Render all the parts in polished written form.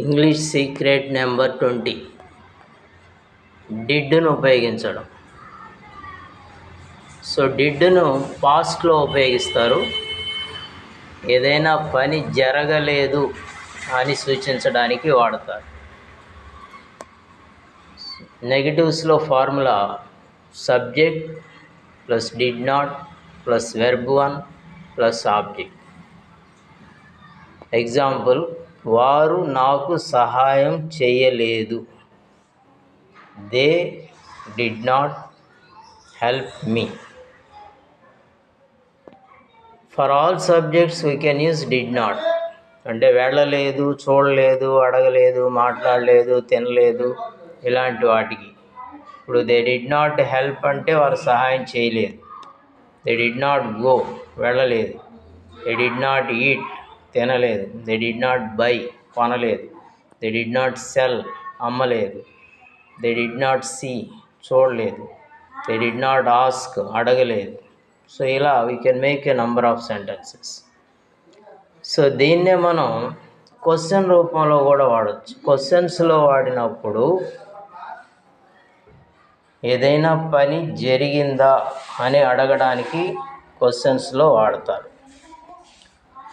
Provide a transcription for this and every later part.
English secret number 20 డిడ్ను ఉపయోగించడం. So డిడ్ను పాస్ట్లో ఉపయోగిస్తారు. ఏదైనా పని జరగలేదు అని సూచించడానికి వాడతారు. నెగటివ్స్లో formula subject plus did not plus verb 1 plus object. Example, వారు నాకు సహాయం చేయలేదు. They did not help me. For all subjects we can use did not. అంటే వెళ్ళలేదు, చూడలేదు, అడగలేదు, మాట్లాడలేదు, తినలేదు, ఇలాంటి వాటికి. ఇప్పుడు దే డిడ్ నాట్ హెల్ప్ అంటే వారు సహాయం చేయలేదు. దే డిడ్ నాట్ గో, వెళ్ళలేదు. దే డిడ్ నాట్ ఈట్, తినలేదు. దే డిడ్ నాట్ బై, కొనలేదు. దే డిడ్ నాట్ సెల్, అమ్మలేదు. దే డిడ్ నాట్ సీ, చూడలేదు. దే డిడ్ నాట్ ఆస్క్, అడగలేదు. సో ఇలా we can make a number of sentences. So దీన్నే మనం question రూపంలో కూడా వాడచ్చు. క్వశ్చన్స్లో వాడినప్పుడు ఏదైనా పని జరిగిందా అని అడగడానికి క్వశ్చన్స్లో వాడతారు.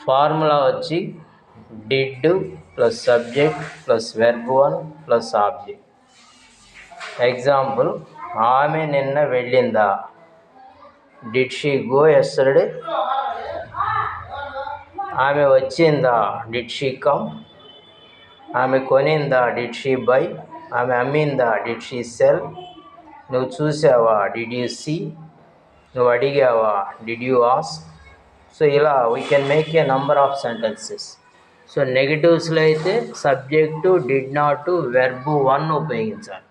ఫార్ములా వచ్చి did plus subject plus verb 1 plus object. Example, ఆమె నిన్న వెళ్ళిందా. Did she go yesterday? ఆమె వచ్చిందా. Did she come? ఆమె కొనిందా. Did she by? ఆమె అమ్మిందా. Did she sell? నువ్వు చూసావా. Did you see? నువ్వు అడిగావా. Did you ask? సో ఇలా we can make a number of sentences. So నెగిటివ్స్లో అయితే సబ్జెక్టు, డిడ్ నాట్, వెర్బ్ 1 ఉపయోగించాలి.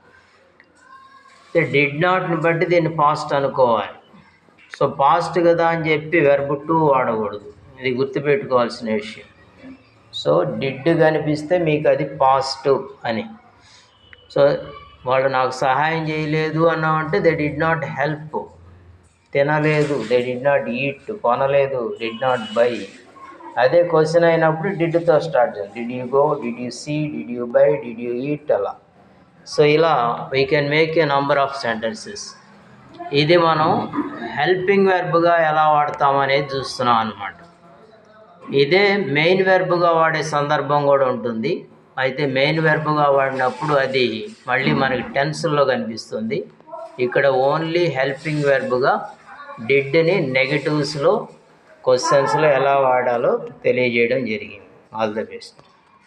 డిడ్ నాట్ని బట్టి దీన్ని పాస్ట్ అనుకోవాలి. సో పాస్ట్ కదా అని చెప్పి వెర్బ్ 2 వాడకూడదు. ఇది గుర్తుపెట్టుకోవాల్సిన విషయం. సో డిడ్ కనిపిస్తే మీకు అది పాస్ట్ అని. సో వాళ్ళు నాకు సహాయం చేయలేదు అన్నామంటే దే డిడ్ నాట్ హెల్ప్. తినలేదు, దే డిడ్ నాట్ ఈట్. కొనలేదు, డిడ్ నాట్ బై. అదే క్వశ్చన్ అయినప్పుడు డిడ్తో స్టార్ట్ చేయాలి. Did you go, did you see, did you buy, did you eat, అలా. సో ఇలా we can make a number of sentences. ఇది మనం హెల్పింగ్ వెర్బ్గా ఎలా వాడతామనేది చూస్తున్నాం అన్నమాట. ఇదే మెయిన్ వెర్బ్గా వాడే సందర్భం కూడా ఉంటుంది. అయితే మెయిన్ వెర్బ్గా వాడినప్పుడు అది మళ్ళీ మనకి టెన్స్లో కనిపిస్తుంది. ఇక్కడ ఓన్లీ హెల్పింగ్ వెర్బ్గా డిడ్ని నెగటివ్స్లో క్వశ్చన్స్లో ఎలా వాడాలో తెలియజేయడం జరిగింది. All the best.